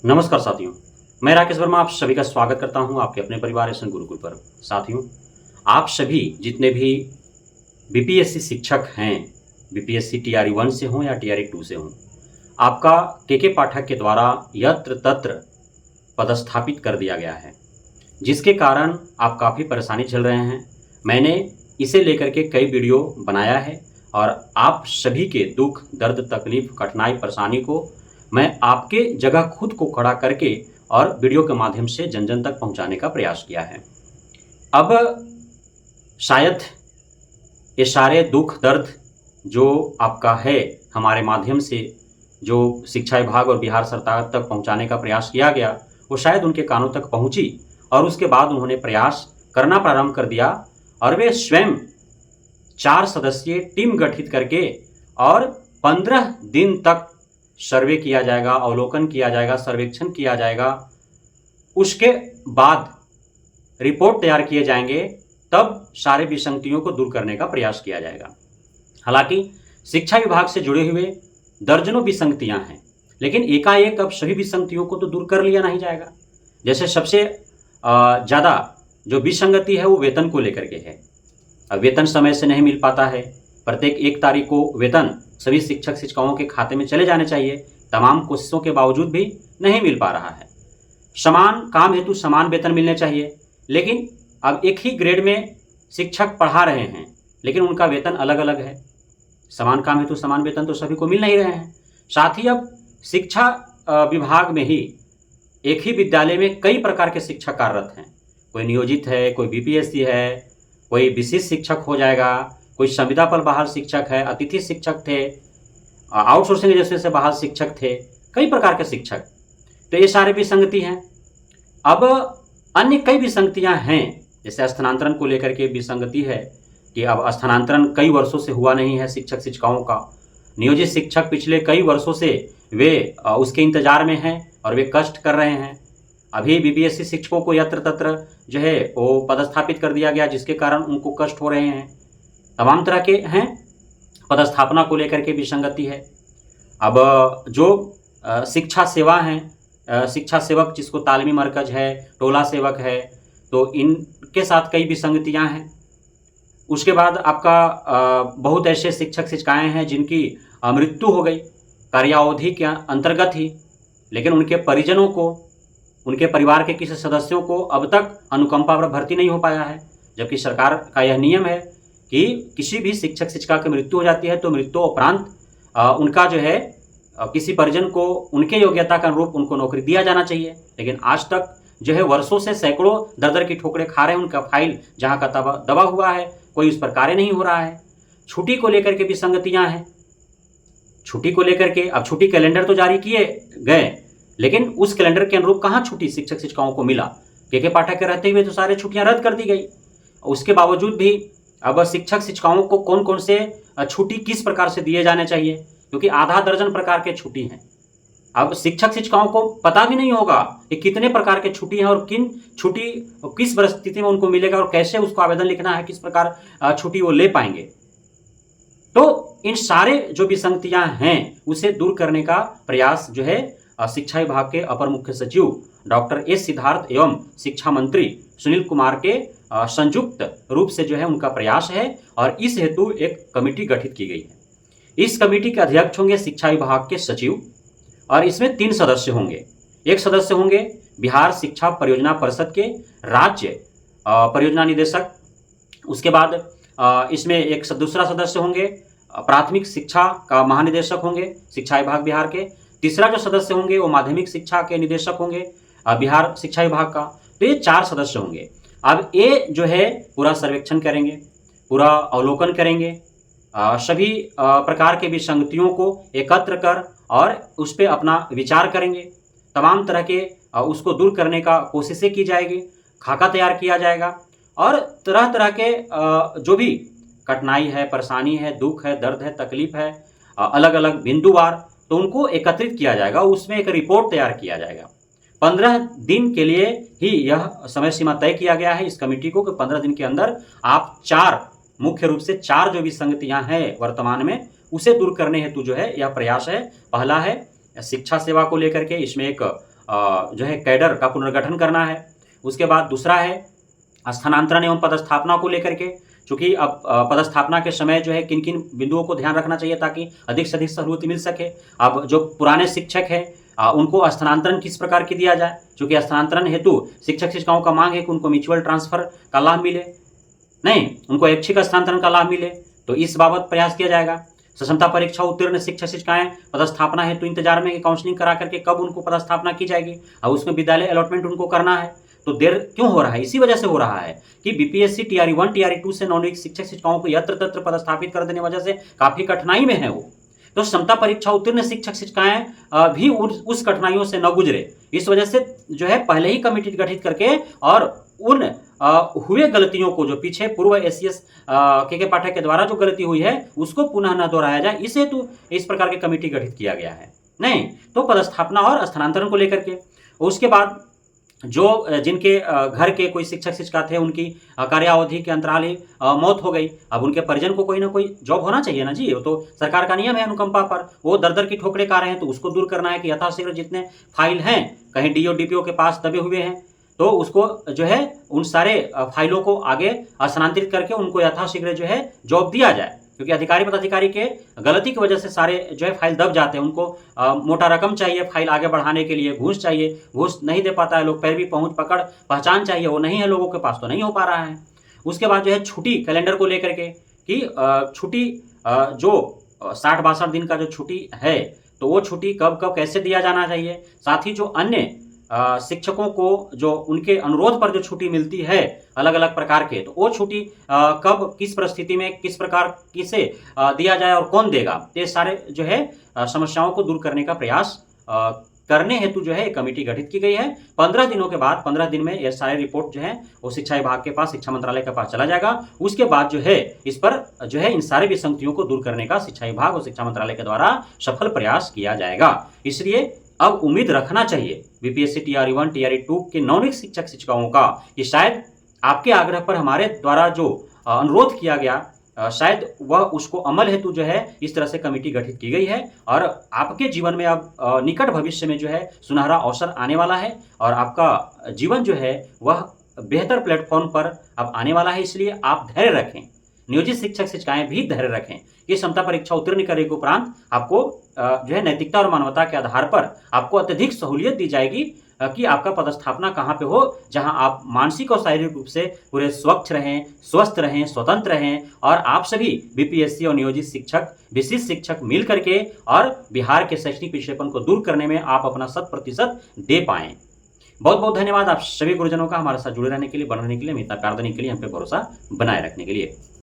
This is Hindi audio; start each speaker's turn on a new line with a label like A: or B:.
A: नमस्कार साथियों, मैं राकेश वर्मा आप सभी का स्वागत करता हूं आपके अपने परिवार एसएन गुरुकुल पर। साथियों, आप सभी जितने भी बीपीएससी शिक्षक हैं, बीपीएससी टीआरई 1 से हों या टीआरई 2 से हों, आपका केके पाठक के द्वारा यत्र तत्र पदस्थापित कर दिया गया है, जिसके कारण आप काफ़ी परेशानी झेल रहे हैं। मैंने इसे लेकर के कई वीडियो बनाया है और आप सभी के दुख, दर्द, तकलीफ, कठिनाई, परेशानी को मैं आपके जगह खुद को खड़ा करके और वीडियो के माध्यम से जन जन तक पहुंचाने का प्रयास किया है। अब शायद ये सारे दुख, दर्द जो आपका है, हमारे माध्यम से जो शिक्षा विभाग और बिहार सरकार तक पहुंचाने का प्रयास किया गया, वो शायद उनके कानों तक पहुंची और उसके बाद उन्होंने प्रयास करना प्रारंभ कर दिया और वे स्वयं 4 सदस्यीय टीम गठित करके और 15 दिन तक सर्वे किया जाएगा, अवलोकन किया जाएगा, सर्वेक्षण किया जाएगा। उसके बाद रिपोर्ट तैयार किए जाएंगे, तब सारे विसंगतियों को दूर करने का प्रयास किया जाएगा। हालांकि शिक्षा विभाग से जुड़े हुए दर्जनों विसंगतियां हैं, लेकिन एकाएक अब सभी विसंगतियों को तो दूर कर लिया नहीं जाएगा। जैसे सबसे ज़्यादा जो विसंगति है वो वेतन को लेकर के है। अब वेतन समय से नहीं मिल पाता है। प्रत्येक 1 तारीख को वेतन सभी शिक्षक शिक्षिकाओं के खाते में चले जाने चाहिए, तमाम कोशिशों के बावजूद भी नहीं मिल पा रहा है। समान काम हेतु समान वेतन मिलने चाहिए, लेकिन अब एक ही ग्रेड में शिक्षक पढ़ा रहे हैं, लेकिन उनका वेतन अलग अलग है। समान काम हेतु समान वेतन तो सभी को मिल नहीं रहे हैं। साथ ही अब शिक्षा विभाग में ही एक ही विद्यालय में कई प्रकार के शिक्षक कार्यरत हैं। कोई नियोजित है, कोई बीपीएससी है, कोई विशिष्ट शिक्षक हो जाएगा, कोई संविदा पर बहाल शिक्षक है, अतिथि शिक्षक थे, आउटसोर्सिंग एजेंसी से बहाल शिक्षक थे, कई प्रकार के शिक्षक। तो ये सारे विसंगति हैं। अब अन्य कई विसंगतियां हैं, जैसे स्थानांतरण को लेकर के विसंगति है कि अब स्थानांतरण कई वर्षों से हुआ नहीं है शिक्षक शिक्षिकाओं का। नियोजित शिक्षक पिछले कई वर्षों से वे उसके इंतजार में हैं और वे कष्ट कर रहे हैं। अभी बीपीएससी शिक्षकों को यत्र तत्र जो है वो पदस्थापित कर दिया गया, जिसके कारण उनको कष्ट हो रहे हैं। तमाम तरह के हैं। पदस्थापना को लेकर के विसंगति है। अब जो शिक्षा सेवा हैं, शिक्षा सेवक जिसको तालीमी मरकज है, टोला सेवक है, तो इनके साथ कई विसंगतियां हैं। उसके बाद आपका बहुत ऐसे शिक्षक शिक्षिकाएं हैं जिनकी मृत्यु हो गई कार्यावधि के अंतर्गत ही, लेकिन उनके परिजनों को, उनके परिवार के किसी सदस्यों को अब तक अनुकंपा पर भर्ती नहीं हो पाया है। जबकि सरकार का यह नियम है कि किसी भी शिक्षक शिक्षिका की मृत्यु हो जाती है तो मृत्यु उपरांत उनका जो है किसी परिजन को उनके योग्यता के अनुरूप उनको नौकरी दिया जाना चाहिए। लेकिन आज तक जो है वर्षों से सैकड़ों दर की ठोकरें खा रहे हैं। उनका फाइल जहाँ का दबा हुआ है, कोई उस पर कार्य नहीं हो रहा है। छुट्टी को लेकर के विसंगतियाँ हैं। छुट्टी को लेकर के अब छुट्टी कैलेंडर तो जारी किए गए, लेकिन उस कैलेंडर के अनुरूप कहाँ छुट्टी शिक्षक शिक्षिकाओं को मिला। केके पाठक के रहते हुए तो सारे छुट्टियां रद्द कर दी गई। उसके बावजूद भी अब शिक्षक शिक्षिकाओं को कौन कौन से छुट्टी किस प्रकार से दिए जाने चाहिए, क्योंकि आधा दर्जन प्रकार के छुट्टी हैं। अब शिक्षक शिक्षिकाओं को पता भी नहीं होगा कि कितने प्रकार के छुट्टी हैं और किन छुट्टी किस परिस्थिति में उनको मिलेगा और कैसे उसको आवेदन लिखना है, किस प्रकार छुट्टी वो ले पाएंगे। तो इन सारे जो विसंगतियां हैं उसे दूर करने का प्रयास जो है शिक्षा विभाग के अपर मुख्य सचिव डॉक्टर एस सिद्धार्थ एवं शिक्षा मंत्री सुनील कुमार के संयुक्त रूप से जो है उनका प्रयास है और इस हेतु एक कमेटी गठित की गई है। इस कमेटी के अध्यक्ष होंगे शिक्षा विभाग के सचिव और इसमें 3 सदस्य होंगे। एक सदस्य होंगे बिहार शिक्षा परियोजना परिषद के राज्य परियोजना निदेशक। उसके बाद इसमें एक दूसरा सदस्य होंगे प्राथमिक शिक्षा का महानिदेशक होंगे शिक्षा विभाग बिहार के। तीसरा जो सदस्य होंगे वो माध्यमिक शिक्षा के निदेशक होंगे बिहार शिक्षा विभाग का। तो ये 4 सदस्य होंगे। अब ये जो है पूरा सर्वेक्षण करेंगे, पूरा अवलोकन करेंगे, सभी प्रकार के विसंगतियों को एकत्र कर और उस पर अपना विचार करेंगे। तमाम तरह के उसको दूर करने का कोशिशें की जाएगी, खाका तैयार किया जाएगा और तरह तरह के जो भी कठिनाई है, परेशानी है, दुख है, दर्द है, तकलीफ है, अलग अलग बिंदुवार, तो उनको एकत्रित किया जाएगा। उसमें एक रिपोर्ट तैयार किया जाएगा। 15 दिन के लिए ही यह समय सीमा तय किया गया है इस कमेटी को कि 15 दिन के अंदर आप 4 मुख्य रूप से 4 जो विसंगतियां हैं वर्तमान में उसे दूर करने हेतु जो है यह प्रयास है। पहला है शिक्षा सेवा को लेकर के, इसमें एक जो है कैडर का पुनर्गठन करना है। उसके बाद दूसरा है स्थानांतरण एवं पदस्थापना को लेकर के, चूंकि अब पदस्थापना के समय जो है किन किन बिंदुओं को ध्यान रखना चाहिए ताकि अधिक से अधिक सहूलियत मिल सके। अब जो पुराने शिक्षक हैं उनको स्थानांतरण किस प्रकार की दिया जाए, क्योंकि स्थानांतरण हेतु शिक्षक शिक्षिकाओं का मांग है कि उनको म्यूचुअल ट्रांसफर का लाभ मिले, नहीं उनको ऐच्छिक स्थानांतरण का लाभ मिले, तो इस बाबत प्रयास किया जाएगा। सक्षमता परीक्षा उत्तीर्ण शिक्षक शिक्षिकाएं पदस्थापना हेतु इंतजार में काउंसलिंग करा करके कब उनको पदस्थापना की जाएगी, और उसमें विद्यालय अलॉटमेंट उनको करना है। तो देर क्यों हो रहा है, इसी वजह से हो रहा है कि बीपीएससी टीआरई 1 टीआरई 2 से नौनियुक्त शिक्षक शिक्षिकाओं को यत्र तत्र पदस्थापित कर देने वजह से काफी कठिनाई में है वो। तो क्षमता परीक्षा उत्तीर्ण शिक्षक शिक्षिकाएं भी उस कठिनाइयों से न गुजरे, इस वजह से जो है पहले ही कमेटी गठित करके और उन हुए गलतियों को जो पीछे पूर्व एससीएस के पाठक के द्वारा जो गलती हुई है उसको पुनः न दोहराया जाए, इस हेतु इस प्रकार की कमेटी गठित किया गया है। नहीं तो पदस्थापना और स्थानांतरण को लेकर के। उसके बाद जो जिनके घर के कोई शिक्षक शिक्षिका थे उनकी कार्यावधि के अंतराल ही मौत हो गई, अब उनके परिजन को कोई ना कोई जॉब होना चाहिए ना जी, वो तो सरकार का नियम है अनुकंपा पर, वो दर दर की ठोकरें खा रहे हैं, तो उसको दूर करना है कि यथाशीघ्र जितने फाइल हैं कहीं डीओ डीपीओ के पास दबे हुए हैं तो उसको जो है उन सारे फाइलों को आगे स्थानांतरित करके उनको यथाशीघ्र जो है जॉब दिया जाए, क्योंकि अधिकारी पदाधिकारी के गलती की वजह से सारे जो है फाइल दब जाते हैं। उनको मोटा रकम चाहिए फाइल आगे बढ़ाने के लिए, घूस चाहिए, घूस नहीं दे पाता है लोग, पैरवी पहुंच पकड़ पहचान चाहिए, वो नहीं है लोगों के पास, तो नहीं हो पा रहा है। उसके बाद जो है छुट्टी कैलेंडर को लेकर के कि छुट्टी जो 60-62 दिन का जो छुट्टी है तो वो छुट्टी कब कब कैसे दिया जाना चाहिए। साथ ही जो अन्य शिक्षकों को जो उनके अनुरोध पर जो छुट्टी मिलती है अलग अलग प्रकार के, तो वो छुट्टी कब किस परिस्थिति में किस प्रकार किसे दिया जाए और कौन देगा, ये सारे जो है समस्याओं को दूर करने का प्रयास करने हेतु जो है कमेटी गठित की गई है। 15 दिनों के बाद 15 दिन में यह सारी रिपोर्ट जो है वो शिक्षा विभाग के पास, शिक्षा मंत्रालय के पास चला जाएगा। उसके बाद जो है इस पर जो है इन सारे विसंगतियों को दूर करने का शिक्षा विभाग और शिक्षा मंत्रालय के द्वारा सफल प्रयास किया जाएगा। इसलिए अब उम्मीद रखना चाहिए बीपीएससी टीआरई 1 टीआरई 2 के नौनियुक्त शिक्षक शिक्षिकाओं का कि शायद आपके आग्रह पर हमारे द्वारा जो अनुरोध किया गया शायद वह उसको अमल हेतु जो है इस तरह से कमेटी गठित की गई है, और आपके जीवन में अब निकट भविष्य में जो है सुनहरा अवसर आने वाला है और आपका जीवन जो है वह बेहतर प्लेटफॉर्म पर अब आने वाला है। इसलिए आप धैर्य रखें, नियोजित शिक्षक शिक्षिकाएं भी धैर्य रखें कि क्षमता परीक्षा उत्तीर्ण करने के उपरांत आपको जो है नैतिकता और मानवता के आधार पर आपको अत्यधिक सहूलियत दी जाएगी कि आपका पदस्थापना कहाँ पे हो, जहां आप मानसिक और शारीरिक रूप से पूरे स्वच्छ रहें, स्वस्थ रहें, स्वतंत्र रहें, और आप सभी बीपीएससी और नियोजित शिक्षक विशिष्ट शिक्षक मिल करके और बिहार के शैक्षणिक पिछड़ेपन को दूर करने में आप अपना 100% दे पाएं। बहुत बहुत धन्यवाद आप सभी गुरुजनों का हमारे साथ जुड़े रहने के लिए, बने रहने के लिए, मित्रता प्यार देने के लिए, हम पे भरोसा बनाए रखने के लिए।